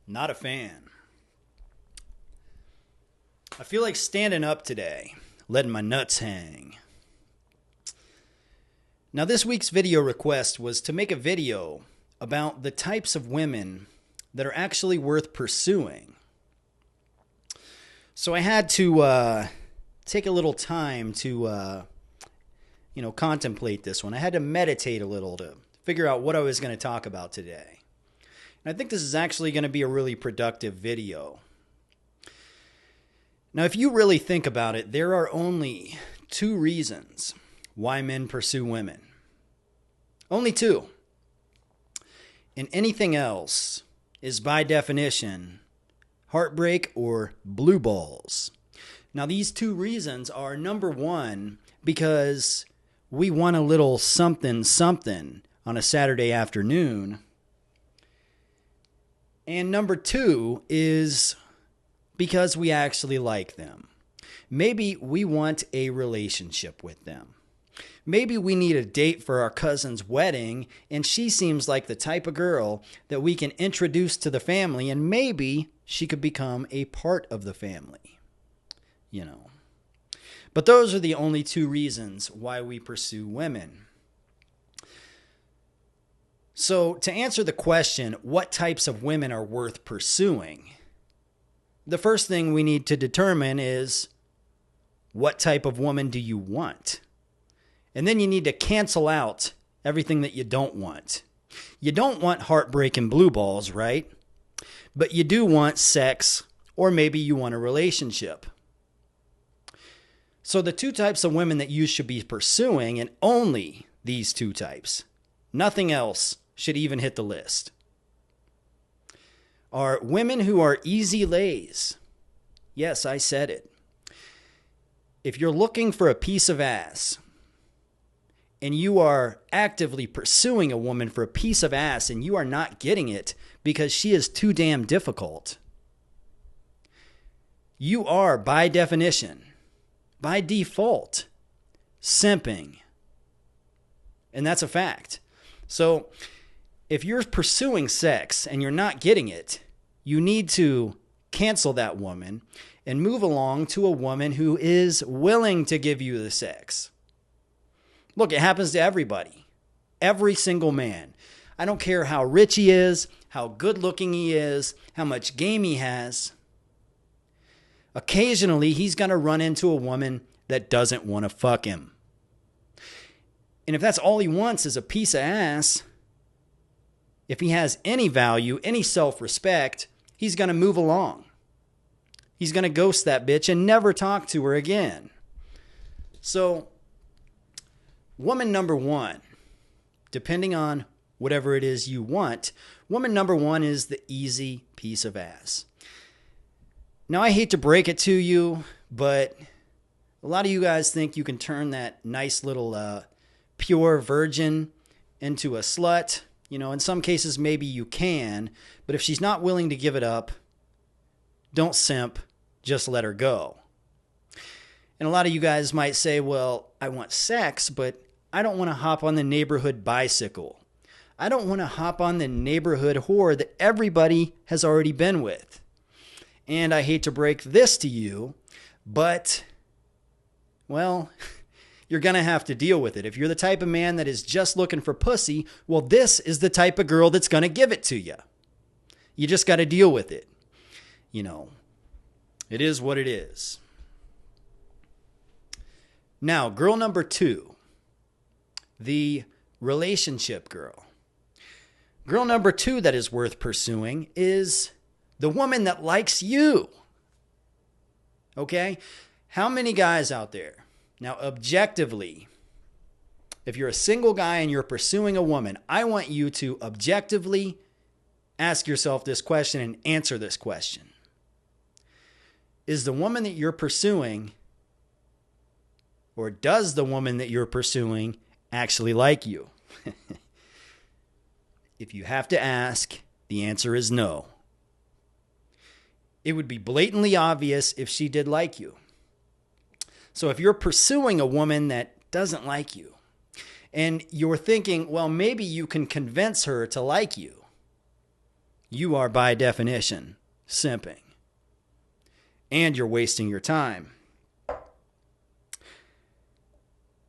Not a fan. I feel like standing up today, letting my nuts hang. Now, this week's video request was to make a video about the types of women that are actually worth pursuing. So I had to take a little time to, contemplate this one. I had to meditate a little to figure out what I was going to talk about today. And I think this is actually going to be a really productive video. Now, if you really think about it, there are only two reasons why men pursue women. Only two. And anything else is by definition heartbreak or blue balls. Now, these two reasons are, number one, because we want a little something something on a Saturday afternoon. And number two is because we actually like them. Maybe we want a relationship with them. Maybe we need a date for our cousin's wedding, and she seems like the type of girl that we can introduce to the family, and maybe she could become a part of the family. But those are the only two reasons why we pursue women. So to answer the question, what types of women are worth pursuing? The first thing we need to determine is, what type of woman do you want? And then you need to cancel out everything that you don't want. You don't want heartbreak and blue balls, right? But you do want sex, or maybe you want a relationship. So the two types of women that you should be pursuing, and only these two types, nothing else should even hit the list, are women who are easy lays. Yes, I said it. If you're looking for a piece of ass, and you are actively pursuing a woman for a piece of ass, and you are not getting it because she is too damn difficult, you are, by definition, by default, simping. And that's a fact. So if you're pursuing sex and you're not getting it, you need to cancel that woman and move along to a woman who is willing to give you the sex. Look, it happens to everybody. Every single man. I don't care how rich he is, how good looking he is, how much game he has. Occasionally, he's going to run into a woman that doesn't want to fuck him. And if that's all he wants is a piece of ass, if he has any value, any self-respect, he's going to move along. He's going to ghost that bitch and never talk to her again. So, woman number one, depending on whatever it is you want, woman number one is the easy piece of ass. Now, I hate to break it to you, but a lot of you guys think you can turn that nice little pure virgin into a slut. In some cases, maybe you can, but if she's not willing to give it up, don't simp, just let her go. And a lot of you guys might say, well, I want sex, but I don't want to hop on the neighborhood bicycle. I don't want to hop on the neighborhood whore that everybody has already been with. And I hate to break this to you, but, well, you're going to have to deal with it. If you're the type of man that is just looking for pussy, well, this is the type of girl that's going to give it to you. You just got to deal with it. It is what it is. Now, girl number two, the relationship girl. Girl number two that is worth pursuing is the woman that likes you. Okay? How many guys out there? Now, objectively, if you're a single guy and you're pursuing a woman, I want you to objectively ask yourself this question and answer this question. Is the woman that you're pursuing, or does the woman that you're pursuing actually like you? If you have to ask, the answer is no. It would be blatantly obvious if she did like you. So if you're pursuing a woman that doesn't like you, and you're thinking, well, maybe you can convince her to like you, you are by definition simping. And you're wasting your time.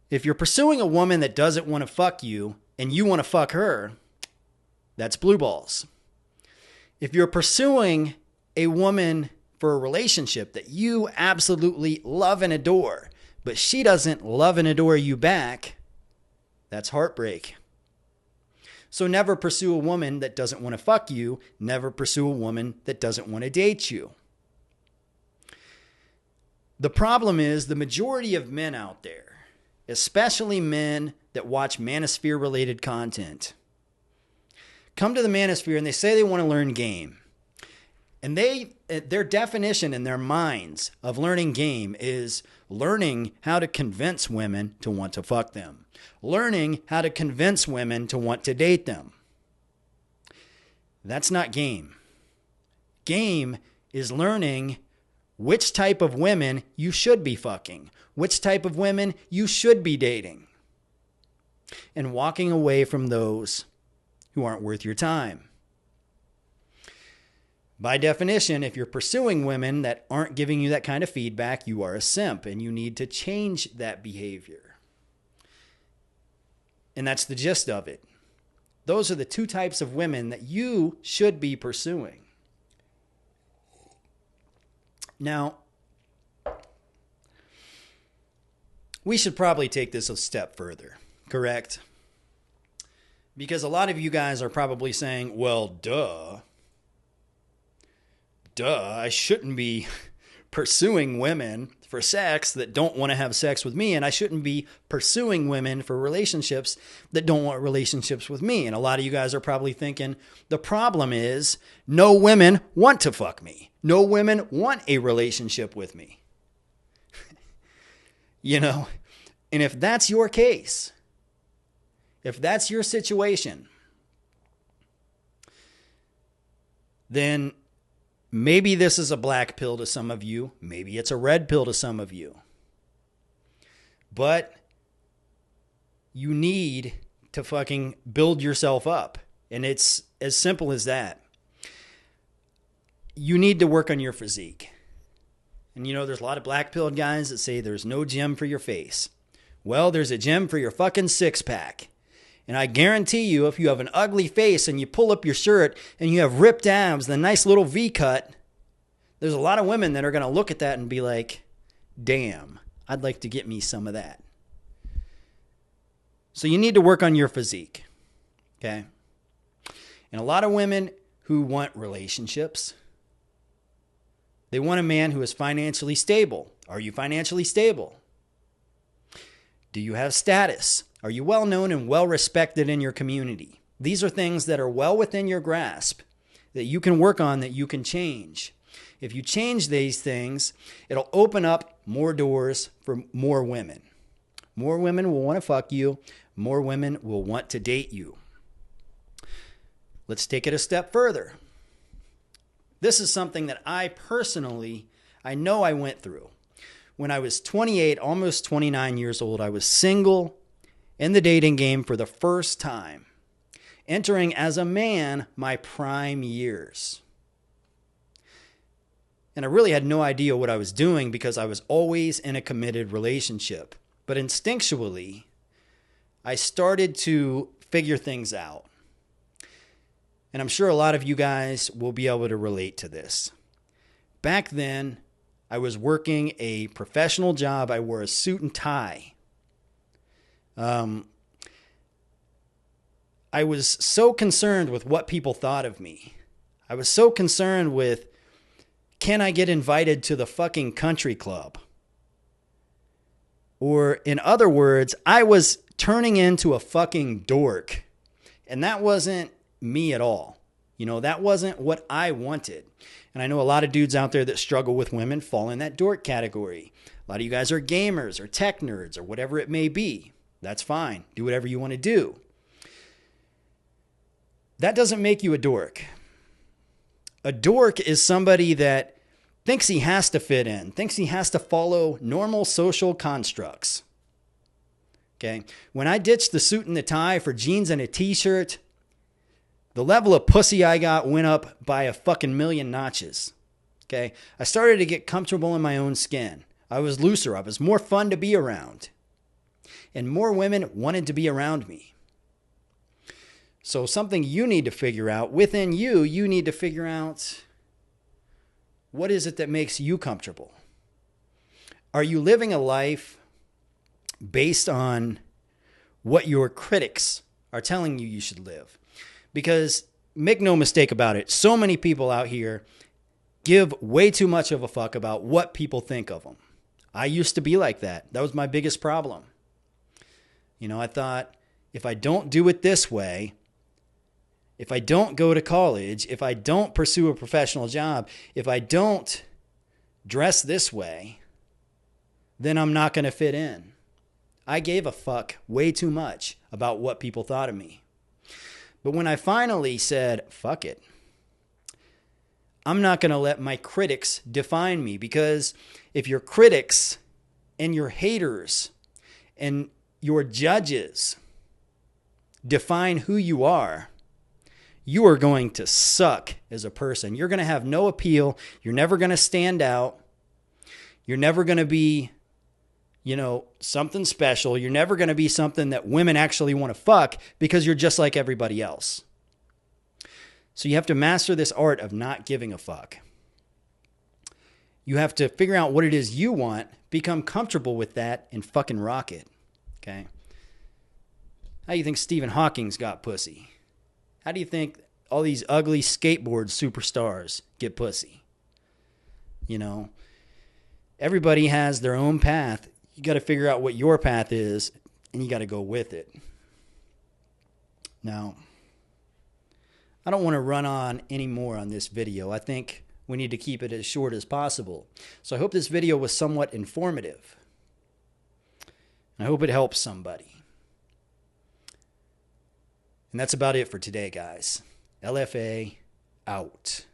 If you're pursuing a woman that doesn't want to fuck you and you want to fuck her, that's blue balls. If you're pursuing a woman for a relationship that you absolutely love and adore, but she doesn't love and adore you back, that's heartbreak. So never pursue a woman that doesn't want to fuck you. Never pursue a woman that doesn't want to date you. The problem is the majority of men out there, especially men that watch manosphere-related content, come to the manosphere and they say they want to learn game. And their definition in their minds of learning game is learning how to convince women to want to fuck them. Learning how to convince women to want to date them. That's not game. Game is learning which type of women you should be fucking, which type of women you should be dating, and walking away from those who aren't worth your time. By definition, if you're pursuing women that aren't giving you that kind of feedback, you are a simp, and you need to change that behavior. And that's the gist of it. Those are the two types of women that you should be pursuing. Now, we should probably take this a step further, correct? Because a lot of you guys are probably saying, well, duh, I shouldn't be pursuing women for sex that don't want to have sex with me, and I shouldn't be pursuing women for relationships that don't want relationships with me. And a lot of you guys are probably thinking, the problem is no women want to fuck me. No women want a relationship with me. You know, and if that's your case, if that's your situation, then maybe this is a black pill to some of you. Maybe it's a red pill to some of you. But you need to fucking build yourself up. And it's as simple as that. You need to work on your physique. And you know, there's a lot of black pilled guys that say there's no gym for your face. Well, there's a gym for your fucking six pack. And I guarantee you, if you have an ugly face and you pull up your shirt and you have ripped abs and a nice little V cut, there's a lot of women that are going to look at that and be like, damn, I'd like to get me some of that. So you need to work on your physique. Okay? And a lot of women who want relationships, they want a man who is financially stable. Are you financially stable? Do you have status? Are you well known and well respected in your community? These are things that are well within your grasp that you can work on, that you can change. If you change these things, it'll open up more doors for more women. More women will want to fuck you. More women will want to date you. Let's take it a step further. This is something that I know I went through. When I was 28, almost 29 years old, I was single in the dating game for the first time, entering as a man my prime years. And I really had no idea what I was doing because I was always in a committed relationship. But instinctually, I started to figure things out. And I'm sure a lot of you guys will be able to relate to this. Back then, I was working a professional job. I wore a suit and tie. I was so concerned with what people thought of me. I was so concerned with, can I get invited to the fucking country club? Or in other words, I was turning into a fucking dork. And that wasn't me at all. You know, that wasn't what I wanted. And I know a lot of dudes out there that struggle with women fall in that dork category. A lot of you guys are gamers or tech nerds or whatever it may be. That's fine. Do whatever you want to do. That doesn't make you a dork. A dork is somebody that thinks he has to fit in, thinks he has to follow normal social constructs. Okay? When I ditched the suit and the tie for jeans and a t-shirt, The level of pussy I got went up by a fucking million notches. Okay? I started to get comfortable in my own skin. I was looser. I was more fun to be around. And more women wanted to be around me. So something you need to figure out within you, you need to figure out, what is it that makes you comfortable? Are you living a life based on what your critics are telling you should live? Because make no mistake about it, so many people out here give way too much of a fuck about what people think of them. I used to be like that. That was my biggest problem. You know, I thought, if I don't do it this way, if I don't go to college, if I don't pursue a professional job, if I don't dress this way, then I'm not going to fit in. I gave a fuck way too much about what people thought of me. But when I finally said, fuck it, I'm not going to let my critics define me, because if your critics and your haters and your judges define who you are going to suck as a person. You're going to have no appeal. You're never going to stand out. You're never going to be, something special. You're never going to be something that women actually want to fuck, because you're just like everybody else. So you have to master this art of not giving a fuck. You have to figure out what it is you want, become comfortable with that, and fucking rock it. Okay? How do you think Stephen Hawking's got pussy? How do you think all these ugly skateboard superstars get pussy? Everybody has their own path. You got to figure out what your path is, and you got to go with it. Now, I don't want to run on any more on this video. I think we need to keep it as short as possible. So I hope this video was somewhat informative. I hope it helps somebody. And that's about it for today, guys. LFA out.